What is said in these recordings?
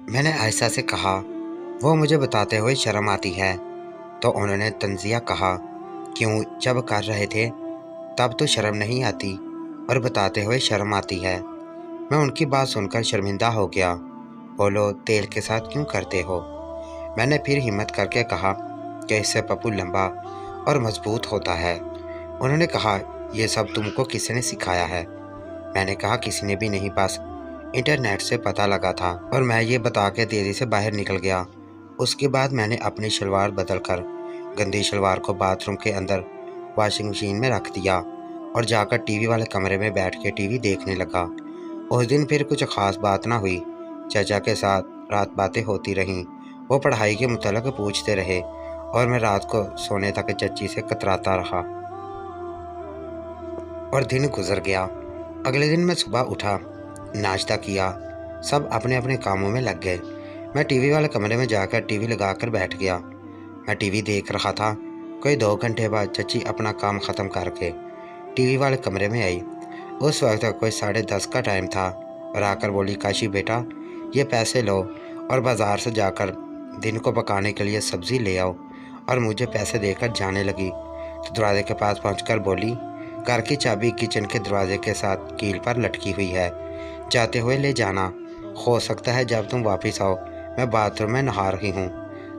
मैंने आयशा से कहा। वो मुझे बताते हुए शर्म आती है। तो उन्होंने तंजिया कहा, क्यों, जब कर रहे थे तब तो शर्म नहीं आती और बताते हुए शर्म आती है। मैं उनकी बात सुनकर शर्मिंदा हो गया। बोलो, तेल के साथ क्यों करते हो? मैंने फिर हिम्मत करके कहा कि इससे पप्पू लंबा और मजबूत होता है। उन्होंने कहा, यह सब तुमको किसने सिखाया है? मैंने कहा, किसी ने भी नहीं, बस इंटरनेट से पता लगा था और मैं ये बता के तेजी से बाहर निकल गया। उसके बाद मैंने अपनी शलवार बदलकर गंदी शलवार को बाथरूम के अंदर वॉशिंग मशीन में रख दिया और जाकर टीवी वाले कमरे में बैठ के टीवी देखने लगा। उस दिन फिर कुछ खास बात ना हुई। चाचा के साथ रात बातें होती रहीं। वो पढ़ाई के मुतालिक पूछते रहे और मैं रात को सोने तक चच्ची से कतराता रहा और दिन गुजर गया। अगले दिन मैं सुबह उठा, नाश्ता किया, सब अपने अपने कामों में लग गए। मैं टीवी वाले कमरे में जाकर टीवी लगाकर बैठ गया। मैं टीवी देख रहा था। कोई 2 घंटे बाद चची अपना काम ख़त्म करके टीवी वाले कमरे में आई। उस वक्त कोई 10:30 का टाइम था और आकर बोली, काशी बेटा, ये पैसे लो और बाज़ार से जाकर दिन को पकाने के लिए सब्ज़ी ले आओ। और मुझे पैसे देकर जाने लगी तो दरवाजे के पास पहुंचकर बोली, घर की चाबी किचन के दरवाजे के साथ कील पर लटकी हुई है, जाते हुए ले जाना। हो सकता है जब तुम वापस आओ मैं बाथरूम में नहा रही हूँ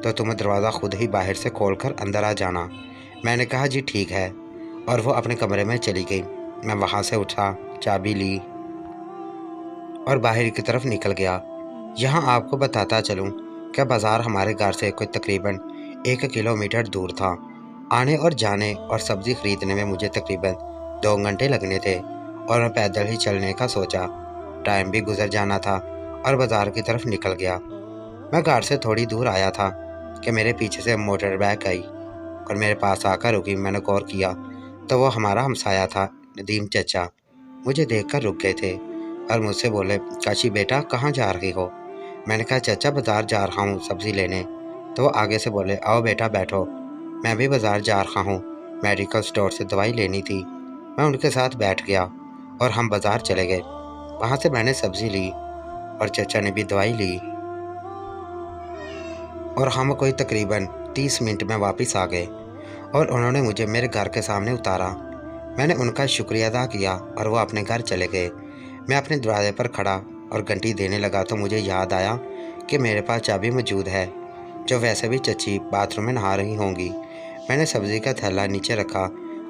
तो तुम दरवाज़ा खुद ही बाहर से खोलकर अंदर आ जाना। मैंने कहा, जी ठीक है, और वो अपने कमरे में चली गई। मैं वहाँ से उठा, चाबी ली और बाहर की तरफ निकल गया। यहाँ आपको बताता चलूँ कि बाज़ार हमारे घर से कोई तकरीबन 1 किलोमीटर दूर था। आने और जाने और सब्ज़ी खरीदने में मुझे तकरीबन 2 घंटे लगने थे और मैं पैदल ही चलने का सोचा। टाइम भी गुजर जाना था और बाज़ार की तरफ निकल गया। मैं घर से थोड़ी दूर आया था कि मेरे पीछे से मोटर बाइक आई और मेरे पास आकर रुकी। मैंने गौर किया तो वो हमारा हमसाया था, नदीम चचा। मुझे देखकर रुक गए थे और मुझसे बोले, काशी बेटा, कहाँ जा रही हो? मैंने कहा, चाचा बाज़ार जा रहा हूँ सब्ज़ी लेने। तो वो आगे से बोले, आओ बेटा बैठो, मैं भी बाज़ार जा रहा हूँ, मेडिकल स्टोर से दवाई लेनी थी। मैं उनके साथ बैठ गया और हम बाज़ार चले गए। वहाँ से मैंने सब्ज़ी ली और चाचा ने भी दवाई ली और हम कोई तकरीबन 30 मिनट में वापस आ गए और उन्होंने मुझे मेरे घर के सामने उतारा। मैंने उनका शुक्रिया अदा किया और वो अपने घर चले गए। मैं अपने दरवाजे पर खड़ा और घंटी देने लगा तो मुझे याद आया कि मेरे पास चाबी मौजूद है, जो वैसे भी चची बाथरूम में नहा रही होंगी। मैंने सब्ज़ी का थैला नीचे रखा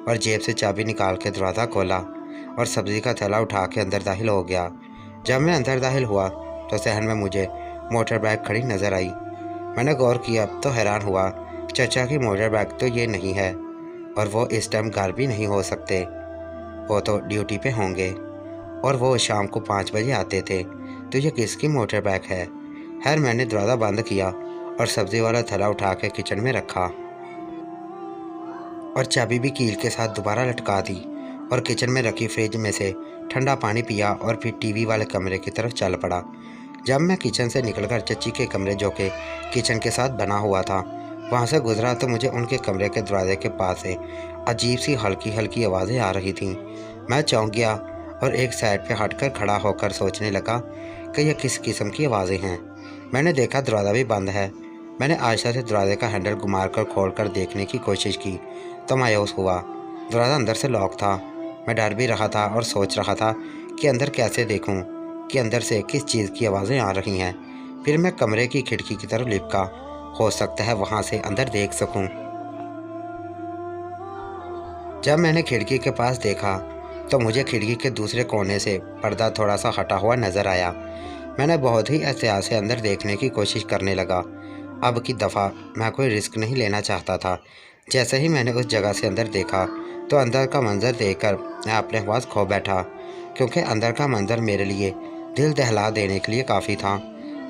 और जेब से चाबी निकाल के दरवाज़ा खोला और सब्ज़ी का थैला उठा के अंदर दाखिल हो गया। जब मैं अंदर दाखिल हुआ तो सहन में मुझे मोटर बाइक खड़ी नज़र आई। मैंने गौर किया तो हैरान हुआ, चाचा की मोटर बाइक तो ये नहीं है और वो इस टाइम घर भी नहीं हो सकते, वो तो ड्यूटी पे होंगे और वो शाम को 5 बजे आते थे। तो ये किसकी मोटर बाइक है? खैर, मैंने दरवाज़ा बंद किया और सब्ज़ी वाला थैला उठा के किचन में रखा और चाबी भी कील के साथ दोबारा लटका दी और किचन में रखी फ्रिज में से ठंडा पानी पिया और फिर टीवी वाले कमरे की तरफ चल पड़ा। जब मैं किचन से निकलकर चची के कमरे, जो कि किचन के साथ बना हुआ था, वहाँ से गुजरा तो मुझे उनके कमरे के दरवाजे के पास से अजीब सी हल्की हल्की आवाज़ें आ रही थीं। मैं चौंक गया और एक साइड पे हटकर खड़ा होकर सोचने लगा कि यह किस किस्म की आवाज़ें हैं। मैंने देखा दरवाज़ा भी बंद है। मैंने आयशा से दरवाजे का हैंडल घुमा कर खोल कर देखने की कोशिश की तो मायूस हुआ। दरवाज़ा अंदर से लॉक था। मैं डर भी रहा था और सोच रहा था कि अंदर कैसे देखूं कि अंदर से किस चीज़ की आवाज़ें आ रही हैं। फिर मैं कमरे की खिड़की की तरफ लिपका, हो सकता है वहाँ से अंदर देख सकूं। जब मैंने खिड़की के पास देखा तो मुझे खिड़की के दूसरे कोने से पर्दा थोड़ा सा हटा हुआ नज़र आया। मैंने बहुत ही एहतियात से अंदर देखने की कोशिश करने लगा। अब की दफ़ा मैं कोई रिस्क नहीं लेना चाहता था। जैसे ही मैंने उस जगह से अंदर देखा तो अंदर का मंजर देखकर मैं अपने हवास खो बैठा, क्योंकि अंदर का मंजर मेरे लिए दिल दहला देने के लिए काफ़ी था।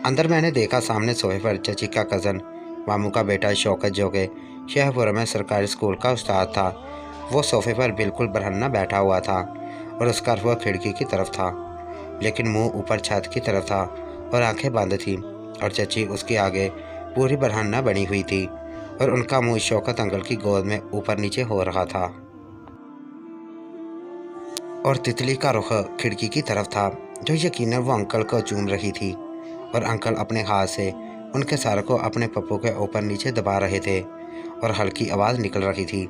अंदर मैंने देखा सामने सोफे पर चची का कज़न मामू का बेटा शौकत, जो कि शेखपुरा में सरकारी स्कूल का उस्ताद था। वो सोफे पर बिल्कुल बरहन्ना बैठा हुआ था और उसका रुख खिड़की की तरफ था, लेकिन मुंह ऊपर छत की तरफ था और आंखें बंद थीं। और चची उसके आगे पूरी बरहन्ना बनी हुई थी और उनका मुंह शौकत अंकल की गोद में ऊपर नीचे हो रहा था और तितली का रुख खिड़की की तरफ था, जो यकीनन वो अंकल को चूम रही थी। और अंकल अपने हाथ से उनके सर को अपने पप्पू के ऊपर नीचे दबा रहे थे और हल्की आवाज़ निकल रही थी।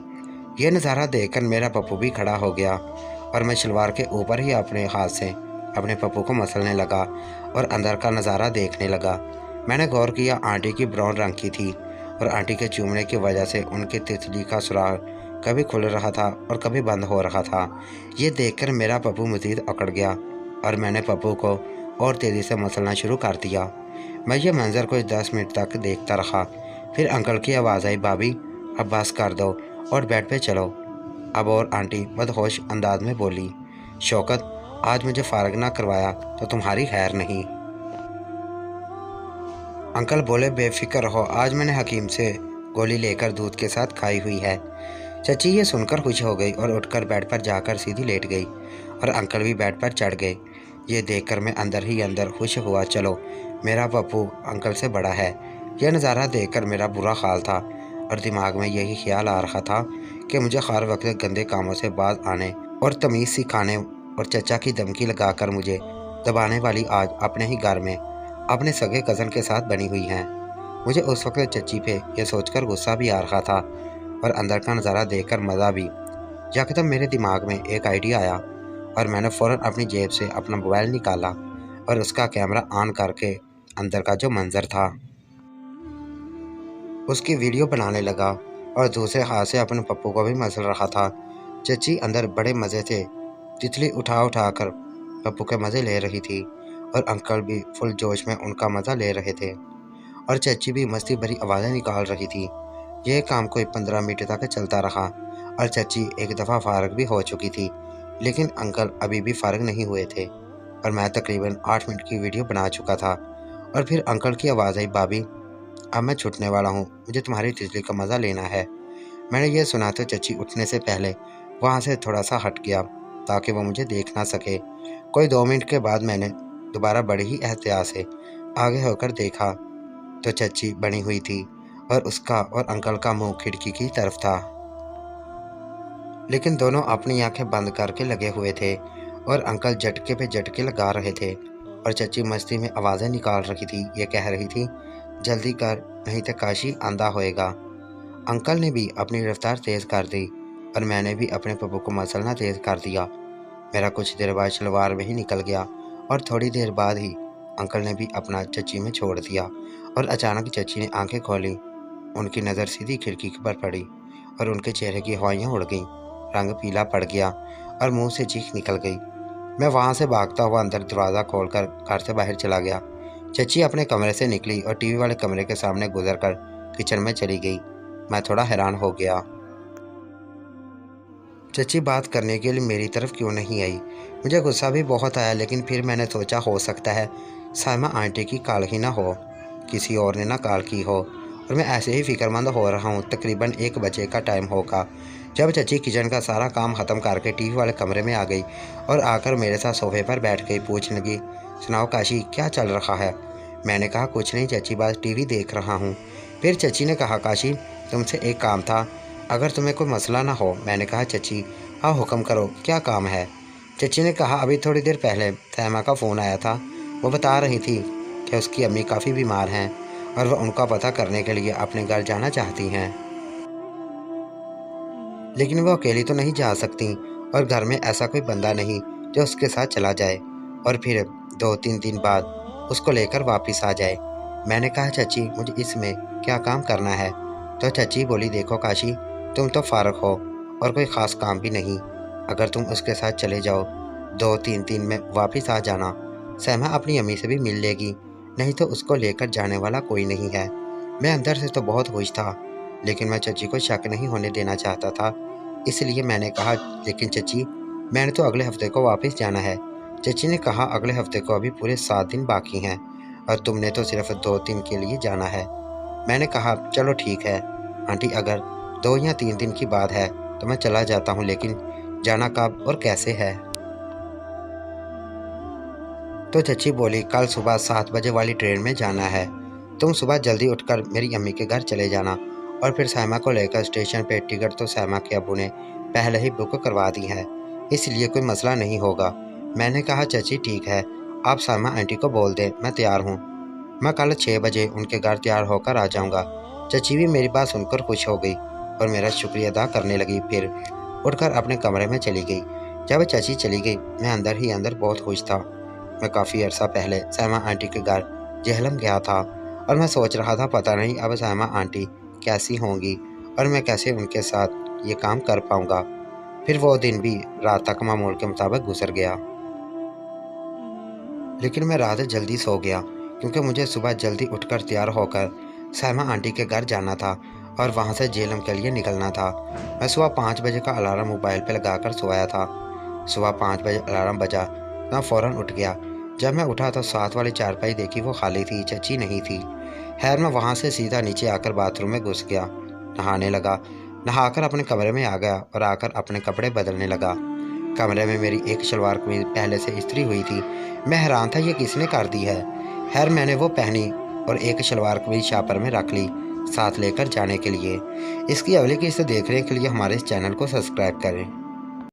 यह नज़ारा देखकर मेरा पप्पू भी खड़ा हो गया और मैं शलवार के ऊपर ही अपने हाथ से अपने पप्पू को मसलने लगा और अंदर का नज़ारा देखने लगा। मैंने गौर किया, आंटी की ब्राउन रंग की थी और आंटी के चूमने की वजह से उनकी तितली का सुराग कभी खुल रहा था और कभी बंद हो रहा था। ये देखकर मेरा पप्पू मज़ीद अकड़ गया और मैंने पप्पू को और तेज़ी से मसलना शुरू कर दिया। मैं ये मंजर कुछ 10 मिनट तक देखता रहा। फिर अंकल की आवाज़ आई, भाभी अब बस कर दो और बेड पे चलो अब। और आंटी बदहोश अंदाज में बोली, शौकत आज मुझे फारग ना करवाया तो तुम्हारी खैर नहीं। अंकल बोले, बेफिक्र रहो, आज मैंने हकीम से गोली लेकर दूध के साथ खाई हुई है। चची ये सुनकर खुश हो गई और उठकर बेड पर जाकर सीधी लेट गई और अंकल भी बेड पर चढ़ गए। ये देखकर मैं अंदर ही अंदर खुश हुआ, चलो मेरा पप्पू अंकल से बड़ा है। यह नज़ारा देखकर मेरा बुरा हाल था और दिमाग में यही ख्याल आ रहा था कि मुझे हर वक्त गंदे कामों से बाज आने और तमीज़ सिखाने और चचा की धमकी लगाकर मुझे दबाने वाली आज अपने ही घर में अपने सगे कज़न के साथ बनी हुई हैं। मुझे उस वक्त चची पे यह सोचकर गुस्सा भी आ रहा था और अंदर का नज़ारा देखकर मज़ा भी। यकदम मेरे दिमाग में एक आइडिया आया और मैंने फ़ौरन अपनी जेब से अपना मोबाइल निकाला और उसका कैमरा ऑन करके अंदर का जो मंजर था उसकी वीडियो बनाने लगा और दूसरे हाथ से अपने पप्पू को भी मसल रहा था। चची अंदर बड़े मज़े से तितली उठा उठा कर पप्पू के मज़े ले रही थी और अंकल भी फुल जोश में उनका मज़ा ले रहे थे और चची भी मस्ती भरी आवाज़ें निकाल रही थी। यह काम कोई 15 मिनट तक चलता रहा और चची एक दफ़ा फारग भी हो चुकी थी, लेकिन अंकल अभी भी फारग नहीं हुए थे और मैं तकरीबन 8 मिनट की वीडियो बना चुका था। और फिर अंकल की आवाज़ आई, भाभी अब मैं छूटने वाला हूँ, मुझे तुम्हारी तितली का मज़ा लेना है। मैंने यह सुना तो चची उठने से पहले वहाँ से थोड़ा सा हट गया ताकि वो मुझे देख ना सके। कोई 2 मिनट के बाद मैंने दोबारा बड़ी ही एहतियात से आगे होकर देखा तो चची बनी हुई थी और उसका और अंकल का मुंह खिड़की की तरफ था, लेकिन दोनों अपनी आंखें बंद करके लगे हुए थे और अंकल झटके पे झटके लगा रहे थे और चची मस्ती में आवाज़ें निकाल रही थी। ये कह रही थी, जल्दी कर नहीं तो काशी आंधा होएगा। अंकल ने भी अपनी रफ्तार तेज़ कर दी और मैंने भी अपने पप्पू को मसलना तेज़ कर दिया। मेरा कुछ देर बाद शलवार में ही निकल गया और थोड़ी देर बाद ही अंकल ने भी अपना चची में छोड़ दिया और अचानक चची ने आंखें खोली। उनकी नज़र सीधी खिड़की पर पड़ी और उनके चेहरे की हवाइयाँ उड़ गईं, रंग पीला पड़ गया और मुंह से चीख निकल गई। मैं वहाँ से भागता हुआ अंदर दरवाज़ा खोलकर घर से बाहर चला गया। चची अपने कमरे से निकली और टीवी वाले कमरे के सामने गुजरकर किचन में चली गई। मैं थोड़ा हैरान हो गया, चची बात करने के लिए मेरी तरफ क्यों नहीं आई। मुझे गुस्सा भी बहुत आया, लेकिन फिर मैंने सोचा हो सकता है साइमा आंटी की कॉल ही ना हो, किसी और ने ना कॉल की हो और मैं ऐसे ही फिक्रमंद हो रहा हूँ। तकरीबन 1 बजे का टाइम होगा जब चची किचन का सारा काम ख़त्म करके टीवी वाले कमरे में आ गई और आकर मेरे साथ सोफे पर बैठ गई। पूछने लगी, सुनाओ काशी क्या चल रहा है। मैंने कहा, कुछ नहीं चची, बस टीवी देख रहा हूँ। फिर चची ने कहा, काशी तुमसे एक काम था, अगर तुम्हें कोई मसला ना हो। मैंने कहा, चची हाँ हुक्म करो, क्या काम है। चची ने कहा, अभी थोड़ी देर पहले सैमा का फ़ोन आया था, वो बता रही थी कि उसकी अम्मी काफ़ी बीमार हैं और वह उनका पता करने के लिए अपने घर जाना चाहती हैं, लेकिन वो अकेली तो नहीं जा सकती और घर में ऐसा कोई बंदा नहीं जो उसके साथ चला जाए और फिर 2-3 दिन बाद उसको लेकर वापस आ जाए। मैंने कहा, चची मुझे इसमें क्या काम करना है। तो चची बोली, देखो काशी तुम तो फारग हो और कोई ख़ास काम भी नहीं, अगर तुम उसके साथ चले जाओ 2-3 दिन में वापस आ जाना, सैमा अपनी अम्मी से भी मिल लेगी, नहीं तो उसको लेकर जाने वाला कोई नहीं है। मैं अंदर से तो बहुत खुश था, लेकिन मैं चची को शक नहीं होने देना चाहता था, इसलिए मैंने कहा, लेकिन चची मैंने तो अगले हफ्ते को वापस जाना है। चची ने कहा, अगले हफ्ते को अभी पूरे 7 दिन बाकी हैं और तुमने तो सिर्फ 2 दिन के लिए जाना है। मैंने कहा, चलो ठीक है आंटी, अगर 2 या 3 दिन की बात है तो मैं चला जाता हूँ, लेकिन जाना कब और कैसे है। तो चची बोली, कल सुबह 7 बजे वाली ट्रेन में जाना है, तुम सुबह जल्दी उठकर मेरी अम्मी के घर चले जाना और फिर सैमा को लेकर स्टेशन पे। टिकट तो सैमा के अबू ने पहले ही बुक करवा दी है, इसलिए कोई मसला नहीं होगा। मैंने कहा, चची ठीक है, आप सैमा आंटी को बोल दें मैं तैयार हूँ। मैं कल 6 बजे उनके घर तैयार होकर आ जाऊंगा। चाची भी मेरी बात सुनकर खुश हो गई और मेरा शुक्रिया अदा करने लगी। फिर उठकर अपने कमरे में चली गई। जब चाची चली गई, मैं अंदर ही अंदर बहुत खुश था। मैं काफ़ी अर्सा पहले सायमा आंटी के घर जेहलम गया था और मैं सोच रहा था पता नहीं अब सायमा आंटी कैसी होंगी और मैं कैसे उनके साथ ये काम कर पाऊंगा। फिर वो दिन भी रात तक मामूल के मुताबिक गुजर गया, लेकिन मैं रात जल्दी सो गया क्योंकि मुझे सुबह जल्दी उठकर तैयार होकर सायमा आंटी के घर जाना था और वहाँ से जेलम के लिए निकलना था। मैं सुबह 5 बजे का अलार्म मोबाइल पर लगाकर सोया था। सुबह 5 बजे अलार्म बजा, मैं फ़ौरन उठ गया। जब मैं उठा तो साथ वाली चारपाई देखी, वो खाली थी, चची नहीं थी। खैर मैं वहाँ से सीधा नीचे आकर बाथरूम में घुस गया, नहाने लगा। नहाकर अपने कमरे में आ गया और आकर अपने कपड़े बदलने लगा। कमरे में मेरी एक शलवार कमीज पहले से इस्त्री हुई थी। मैं हैरान था ये किसने कर दी है। खैर मैंने वो पहनी और एक शलवार कमीज शापर में रख ली साथ लेकर जाने के लिए। इसकी अगली किस्त देखने के लिए हमारे इस चैनल को सब्सक्राइब करें।